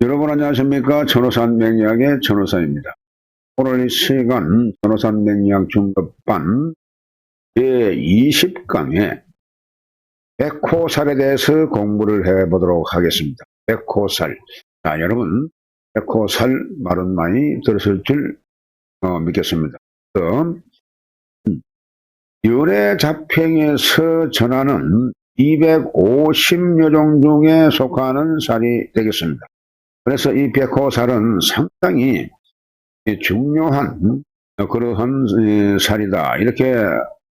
여러분 안녕하십니까. 천호산 맹약의 천호산입니다. 오늘 이 시간 천호산 맹약 중급반 제20강의 백호살에 대해서 공부를 해보도록 하겠습니다. 백호살. 자, 여러분 백호살 말은 많이 들으실 줄 믿겠습니다. 연해잡행에서 전하는 250여 종 중에 속하는 살이 되겠습니다. 그래서 이 백호살은 상당히 중요한 그러한 살이다 이렇게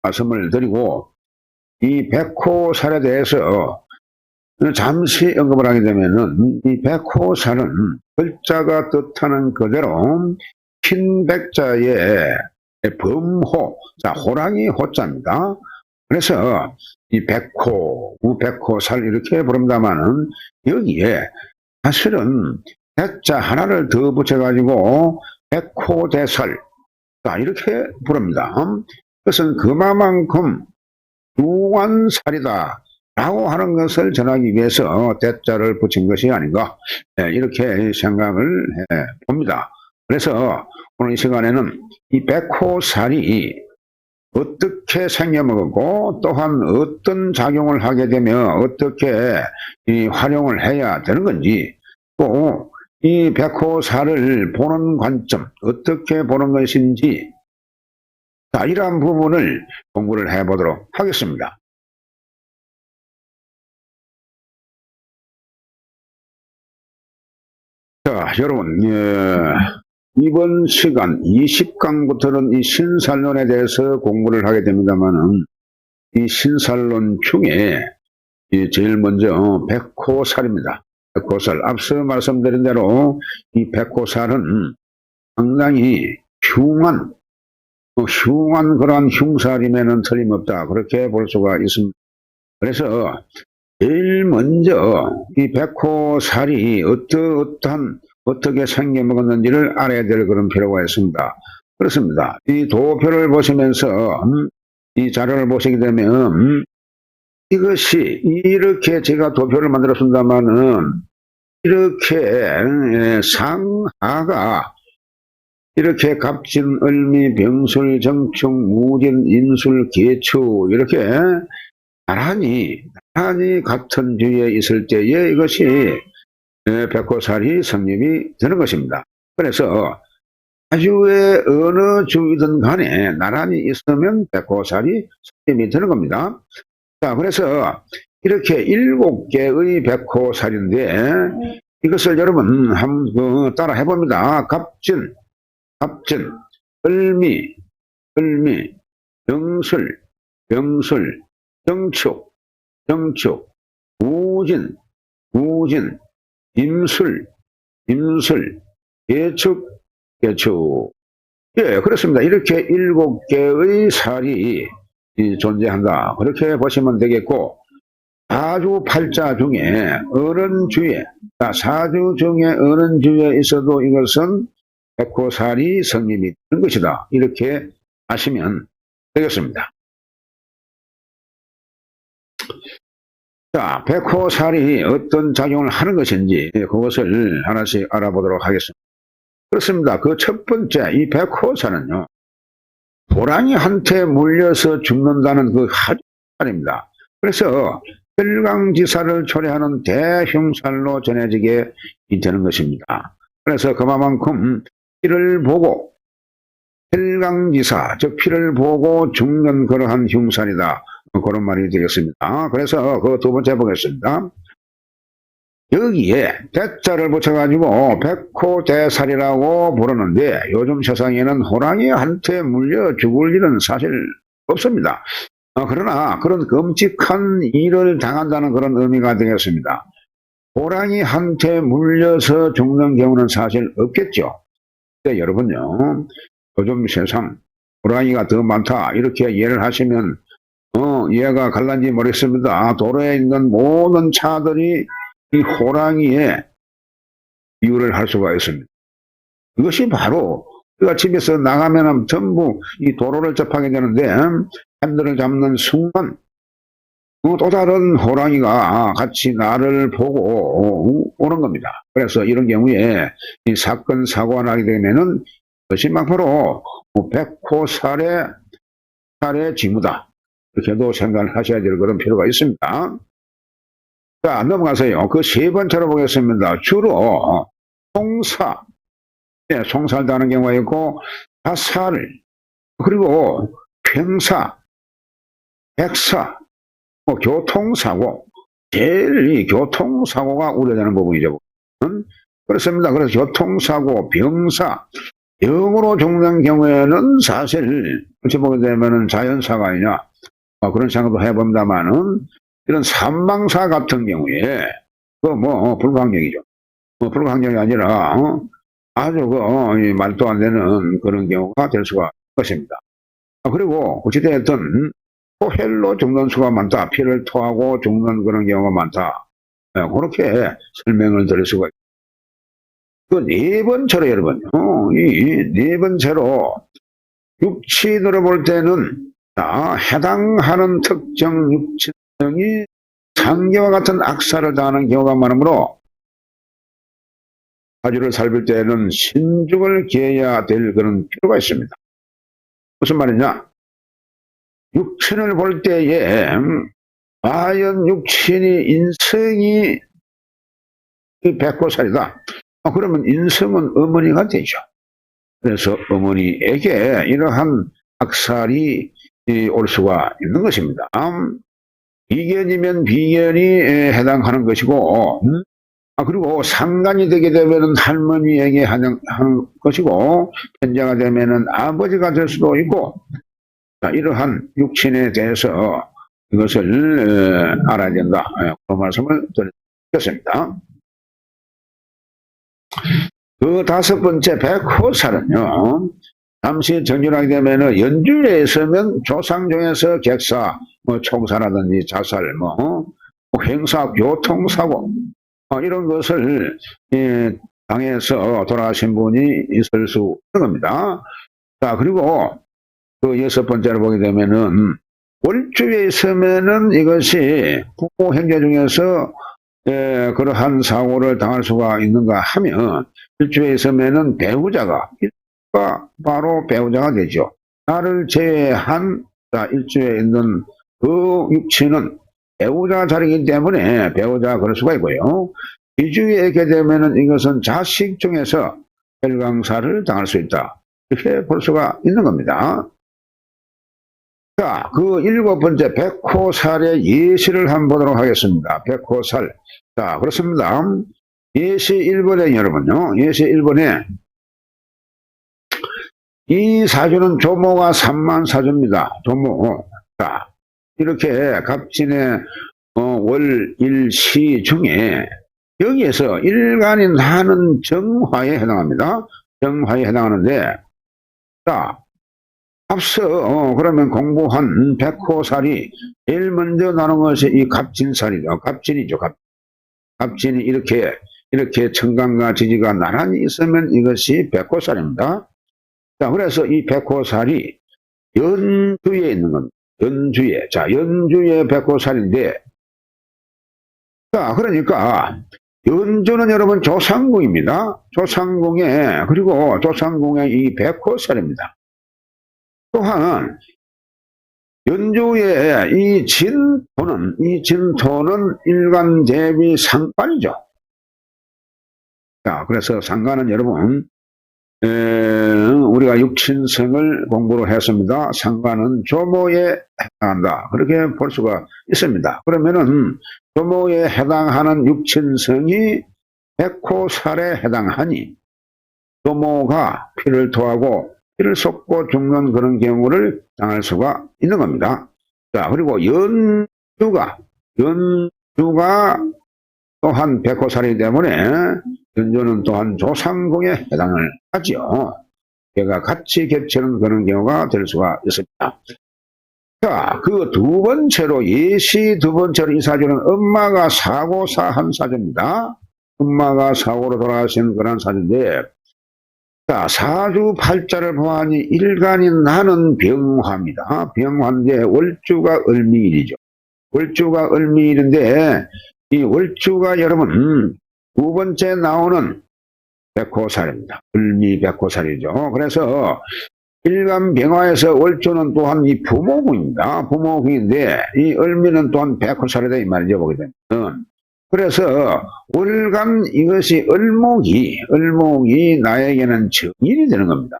말씀을 드리고, 이 백호살에 대해서 잠시 언급을 하게 되면은 이 백호살은 글자가 뜻하는 그대로 흰 백자의 범호, 자 호랑이 호자입니다. 그래서 이 백호살 이렇게 부릅니다만은 여기에 사실은 백자 하나를 더 붙여가지고 백호대살, 자 이렇게 부릅니다. 그것은 그만큼 중환살이다 라고 하는 것을 전하기 위해서 대자를 붙인 것이 아닌가, 이렇게 생각을 해봅니다. 그래서 오늘 이 시간에는 이 백호살이 어떻게 생겨먹었고 또한 어떤 작용을 하게 되면 어떻게 활용을 해야 되는 건지, 또 이 백호살을 보는 관점 어떻게 보는 것인지, 자 이러한 부분을 공부를 해보도록 하겠습니다. 자 여러분, 이번 시간 20강부터는 이 신살론에 대해서 공부를 하게 됩니다만은, 이 신살론 중에 제일 먼저 백호살입니다. 백호살, 앞서 말씀드린 대로 이 백호살은 상당히 흉한 그러한 흉살임에는 틀림없다 그렇게 볼 수가 있습니다. 그래서 제일 먼저 이 백호살이 어떻게 생겨먹었는지를 알아야 될 그런 필요가 있습니다. 그렇습니다. 이 도표를 보시면서 이 자료를 보시게 되면 이것이 이렇게 제가 도표를 만들었습니다만은 이렇게 상하가 이렇게 갑진, 을미, 병술, 정충, 무진, 인술, 계추 이렇게 나란히 같은 주에 있을 때에 이것이 백호살이 성립이 되는 것입니다. 그래서 사주의 어느 주이든 간에 나란히 있으면 백호살이 성립이 되는 겁니다. 자, 그래서 이렇게 7개의 백호살인데 이것을 여러분 한번 따라 해봅니다. 갑진, 을미, 병술, 정축, 무진, 임술, 계축. 예, 그렇습니다. 이렇게 7개의 살이 존재한다. 그렇게 보시면 되겠고, 사주 팔자 중에 어느 주에, 사주 중에 어느 주에 있어도 이것은 백호살이 성립이 되는 것이다. 이렇게 아시면 되겠습니다. 자, 백호살이 어떤 작용을 하는 것인지 그것을 하나씩 알아보도록 하겠습니다. 그렇습니다. 그 첫 번째, 이 백호살은요, 호랑이한테 물려서 죽는다는 그 하주살입니다. 그래서 혈강지사를 초래하는 대흉살로 전해지게 되는 것입니다. 그래서 그만큼 피를 보고 혈강지사, 즉 피를 보고 죽는 그러한 흉살이다. 그런 말이 되겠습니다. 그래서 그 두 번째 보겠습니다. 여기에 대자를 붙여가지고 백호대살이라고 부르는데, 요즘 세상에는 호랑이한테 물려 죽을 일은 사실 없습니다. 그러나 그런 끔찍한 일을 당한다는 그런 의미가 되겠습니다. 호랑이한테 물려서 죽는 경우는 사실 없겠죠. 근데 여러분요, 요즘 세상 호랑이가 더 많다 이렇게 이해를 하시면 이해가 갈란지 모르겠습니다. 도로에 있는 모든 차들이 이 호랑이에 비유를 할 수가 있습니다. 이것이 바로 우리가 집에서 나가면 전부 이 도로를 접하게 되는데, 핸들을 잡는 순간 또 다른 호랑이가 같이 나를 보고 오는 겁니다. 그래서 이런 경우에 이 사건, 사고가 나게 되면은 그것이 막 바로 백호살의 징후다. 이렇게도 생각을 하셔야 될 그런 필요가 있습니다. 자, 넘어가서요. 그 세 번째로 보겠습니다. 주로 송사, 송살다는 경우가 있고, 자살, 그리고 병사, 백사, 교통사고, 제일 이 교통사고가 우려되는 부분이죠. 그렇습니다. 그래서 교통사고, 병사, 영으로 종된 경우에는 사실, 어찌 보게 되면 자연사가 아니냐, 그런 생각도 해봅니다만은, 이런 사망사 같은 경우에, 불가항력이죠. 불가항력이 아니라, 아주 말도 안 되는 그런 경우가 될 수가 있습니다. 그리고 어찌되었든, 토헬로 죽는 수가 많다. 피를 토하고 죽는 그런 경우가 많다. 그렇게 설명을 드릴 수가 있습니다. 그 네 번째로 여러분, 이 네 번째로 육친으로 볼 때는 해당하는 특정 육친성이 상계와 같은 악사를 당하는 경우가 많으므로 가주를 살필 때는 신중을 기해야 될 그런 필요가 있습니다. 무슨 말이냐? 육친을 볼 때에 과연 육친이 인성이 백호살이다. 그러면 인성은 어머니가 되죠. 그래서 어머니에게 이러한 악살이 올 수가 있는 것입니다. 비견이면 비견이 해당하는 것이고, 그리고 상간이 되게 되면 할머니에게 하는 것이고, 편자가 되면 아버지가 될 수도 있고, 이러한 육친에 대해서 이것을 알아야 된다. 그런 말씀을 드리겠습니다. 그 다섯 번째 백호살은요. 잠시 전진하게 되면 연주에 있으면 조상 중에서 객사, 총사라든지 자살, 행사, 교통사고 이런 것을 당해서 돌아가신 분이 있을 수 있는 겁니다. 자, 그리고 그 여섯 번째로 보게 되면은 월주에 있으면은 이것이 부모 형제 중에서 그러한 사고를 당할 수가 있는가 하면 일주에 있으면은 배우자가 바로 배우자가 되죠. 나를 제외한 일주에 있는 그 육친은 배우자 자리이기 때문에 배우자가 그럴 수가 있고요. 이주에 있게 되면은 이것은 자식 중에서 혈강사를 당할 수 있다. 이렇게 볼 수가 있는 겁니다. 자, 그 일곱 번째 백호살의 예시를 한번 보도록 하겠습니다. 백호살. 자, 그렇습니다. 예시 1번에 여러분요. 예시 1번에 이 사주는 조모가 3만 사주입니다. 조모. 자, 이렇게 갑진의 월, 일, 시 중에 여기에서 일간이 나는 정화에 해당합니다. 정화에 해당하는데, 자, 앞서 그러면 공부한 백호살이 제일 먼저 나는 것이 이 갑진살이죠. 갑진이죠. 갑진이 이렇게 청강과 지지가 나란히 있으면 이것이 백호살입니다. 자, 그래서 이 백호살이 연주에 있는 겁니다. 연주에. 자, 연주에 백호살인데, 자, 그러니까 연주는 여러분 조상궁입니다. 조상궁에, 그리고 조상궁에 이 백호살입니다. 또한 연주의 이 진토는 일간 대비 상관이죠. 자, 그래서 상관은 여러분, 우리가 육친성을 공부를 했습니다. 상관은 조모에 해당한다. 그렇게 볼 수가 있습니다. 그러면은 조모에 해당하는 육친성이 백호살에 해당하니 조모가 피를 토하고 피를 쏟고 죽는 그런 경우를 당할 수가 있는 겁니다. 자, 그리고 연주가 또한 백호살이기 때문에 연주는 또한 조상궁에 해당을 하죠. 걔가 같이 겹치는 그런 경우가 될 수가 있습니다. 자, 그 두 번째로 예시 두 번째로 이 사주는 엄마가 사고사한 사주입니다. 엄마가 사고로 돌아가신 그런 사주인데, 자, 사주 팔자를 보아하니 일간이 나는 병화입니다. 병화인데 월주가 을미일이죠. 월주가 을미일인데 이 월주가 여러분 두 번째 나오는 백호살입니다. 을미백호살이죠. 그래서 일간병화에서 월주는 또한 이 부모궁입니다. 부모궁인데 이 을미는 또한 백호살이다 이 말이죠. 보게 되면. 그래서 월간 이것이 을목이 나에게는 정인이 되는 겁니다.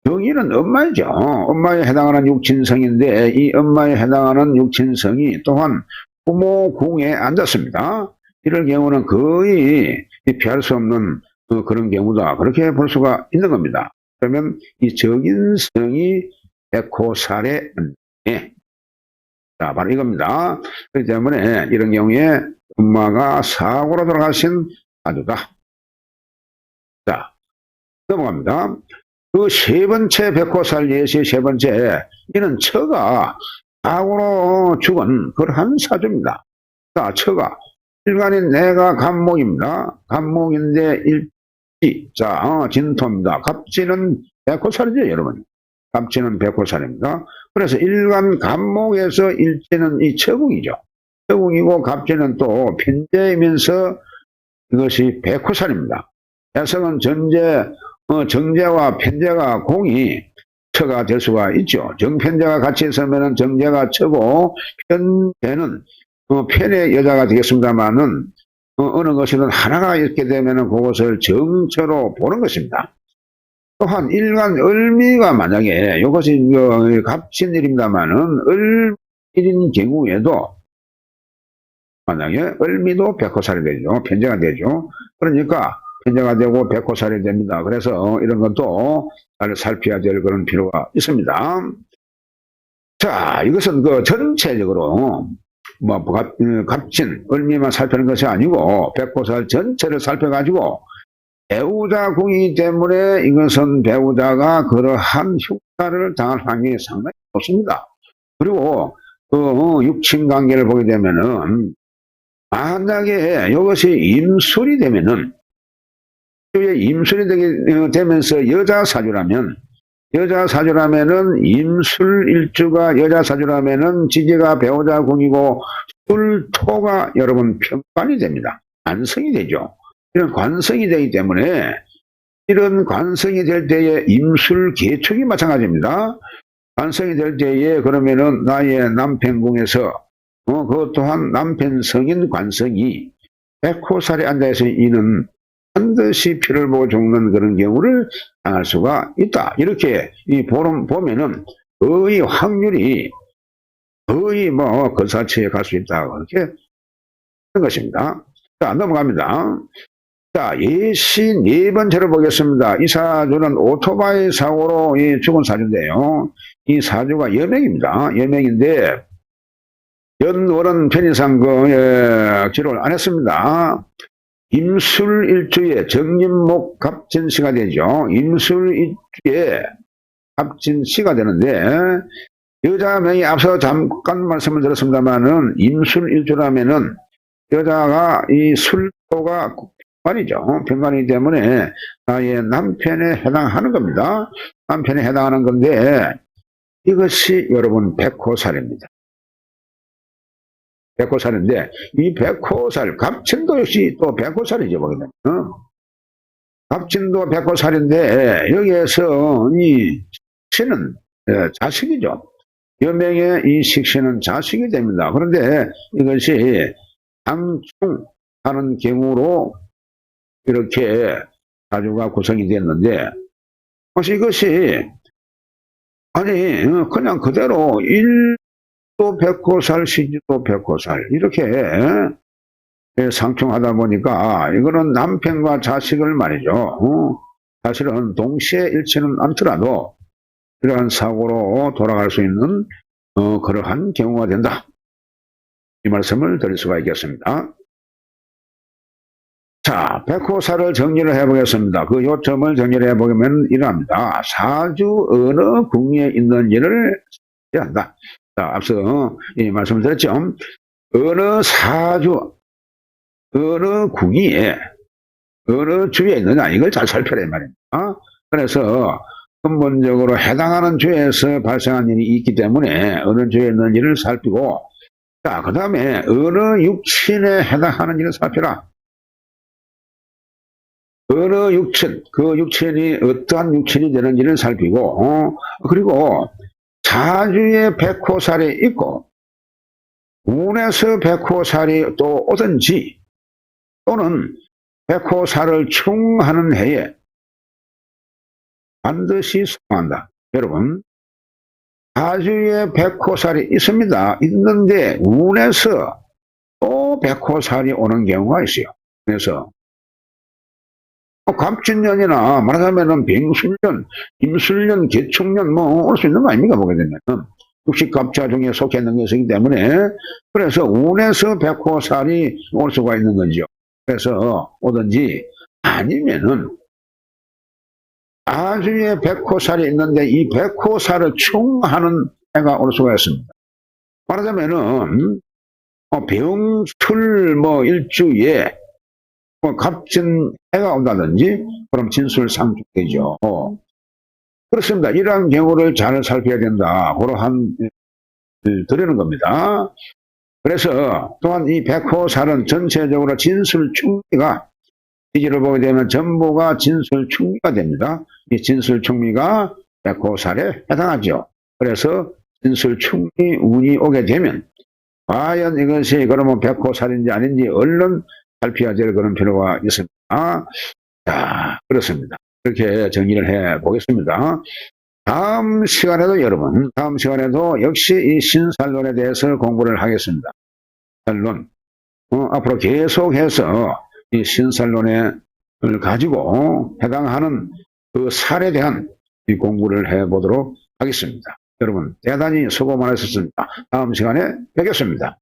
정인은 엄마이죠. 엄마에 해당하는 육친성인데 이 엄마에 해당하는 육친성이 또한 부모궁에 앉았습니다. 이럴 경우는 거의 피할 수 없는 그런 경우다. 그렇게 볼 수가 있는 겁니다. 그러면 이 적인성이 백호살에 자, 바로 이겁니다. 그렇기 때문에 이런 경우에 엄마가 사고로 돌아가신 아주다. 자, 넘어갑니다. 그 세 번째 백호살 예시 세 번째, 이는 처가 사고로 죽은 그러한 사주입니다. 자, 처가. 일간인 내가 갑목입니다. 갑목인데 일지. 자, 진토입니다. 갑진은 백호살이죠, 여러분. 갑진은 백호살입니다. 그래서 일간 갑목에서 일지는 이 처궁이죠. 처궁이고 갑진은 또 편제이면서 이것이 백호살입니다. 야성은 정제와 편제가 공이 처가 될 수가 있죠. 정편제가 같이 있으면 정제가 처고 편제는 편의 여자가 되겠습니다만은 어느 것이든 하나가 있게 되면 그것을 정처로 보는 것입니다. 또한 일간 을미가 만약에 이것이 갑진일입니다만은 을일인 경우에도 만약에 을미도 백호살이 되죠. 편제가 되죠. 그러니까 편제가 되고 백호살이 됩니다. 그래서 이런 것도 잘 살펴야 될 그런 필요가 있습니다. 자, 이것은 그 전체적으로 갑진, 을미만 살피는 것이 아니고 백호살 전체를 살펴가지고 배우자 궁이기 때문에 이것은 배우자가 그러한 흉사를 당할 확률이 상당히 높습니다. 그리고 육친관계를 보게 되면은 만약에 이것이 임술이 되면은 임술이 되면서 여자 사주라면은 임술일주가 여자 사주라면은 지지가 배우자 궁이고 술토가 여러분 편관이 됩니다. 관성이 되죠. 이런 관성이 되기 때문에 이런 관성이 될 때에 임술 계축이 마찬가지입니다. 관성이 될 때에 그러면은 나의 남편궁에서 그것 또한 남편 성인 관성이 백호살에 앉아서 이는 반드시 피를 보고 죽는 그런 경우를 당할 수가 있다. 이렇게 보면은 거의 확률이 거의 근사치에 갈 수 있다. 그렇게 하는 것입니다. 자, 넘어갑니다. 자, 예시 네 번째로 보겠습니다. 이 사주는 오토바이 사고로 죽은 사주인데요. 이 사주가 여명입니다. 여명인데 연월은 편의상 기록을 안 했습니다. 임술일주에 정인목 갑진시가 되죠. 임술일주에 갑진시가 되는데 여자명이 앞서 잠깐 말씀을 드렸습니다만은 임술일주라면은 여자가 이 술토가 편관이죠. 편관이기 때문에 나의 남편에 해당하는 겁니다. 남편에 해당하는 건데 이것이 여러분 백호살입니다. 백호살인데 이 백호살 갑진도 역시 또 백호살이죠. 보게 되면 갑진도 백호살인데 여기에서 이 식신은 자식이죠. 여명의 이 식신은 자식이 됩니다. 그런데 이것이 당충하는 경우로 이렇게 사주가 구성이 됐는데 이것이 아니 그냥 그대로 일도 백호살 시지도 백호살 이렇게 상충하다 보니까 이거는 남편과 자식을 말이죠. 사실은 동시에 일치는 않더라도 이러한 사고로 돌아갈 수 있는 그러한 경우가 된다. 이 말씀을 드릴 수가 있겠습니다. 자, 백호살을 정리를 해보겠습니다. 그 요점을 정리를 해보면 이러합니다. 사주 어느 궁에 있는지를 해야 한다. 자, 앞서 이 말씀을 드렸죠. 어느 사주, 어느 궁이 어느 주에 있느냐 이걸 잘 살펴라 말입니다. 그래서 근본적으로 해당하는 죄에서 발생한 일이 있기 때문에 어느 죄에 있는지를 살피고, 자, 그 다음에 어느 육친에 해당하는 일을 살펴라. 어느 육친, 그 육친이 어떠한 육친이 되는지를 살피고, 그리고 사주에 백호살이 있고 운에서 백호살이 또 오든지 또는 백호살을 충하는 해에 반드시 소망한다. 여러분, 사주에 백호살이 있습니다. 있는데 운에서 또 백호살이 오는 경우가 있어요. 그래서 갑진년이나 말하자면은 병술년, 임술년, 개축년 뭐 올 수 있는 거 아닙니까? 보게 되면 육식갑자 중에 속해 있는 것이기 때문에 그래서 운에서 백호살이 올 수가 있는 거죠. 그래서 오든지 아니면은 아주에 백호살이 있는데 이 백호살을 충하는 해가 올 수가 있습니다. 말하자면은 병술 뭐 일주에 갑진 해가 온다든지 그럼 진술상중되죠. 그렇습니다. 이러한 경우를 잘 살펴야 된다. 그러한 드리는 겁니다. 그래서 또한 이 백호살은 전체적으로 진술충미가 시기를 보게 되면 전부가 진술충미가 됩니다. 이 진술충미가 백호살에 해당하죠. 그래서 진술충미 운이 오게 되면 과연 이것이 그러면 백호살인지 아닌지 얼른 살펴야 될 그런 필요가 있습니다. 자, 그렇습니다. 이렇게 정리를 해 보겠습니다. 다음 시간에도 여러분, 다음 시간에도 역시 이 신살론에 대해서 공부를 하겠습니다. 신살론, 앞으로 계속해서 이 신살론을 가지고 해당하는 그 살에 대한 이 공부를 해 보도록 하겠습니다. 여러분, 대단히 수고 많으셨습니다. 다음 시간에 뵙겠습니다.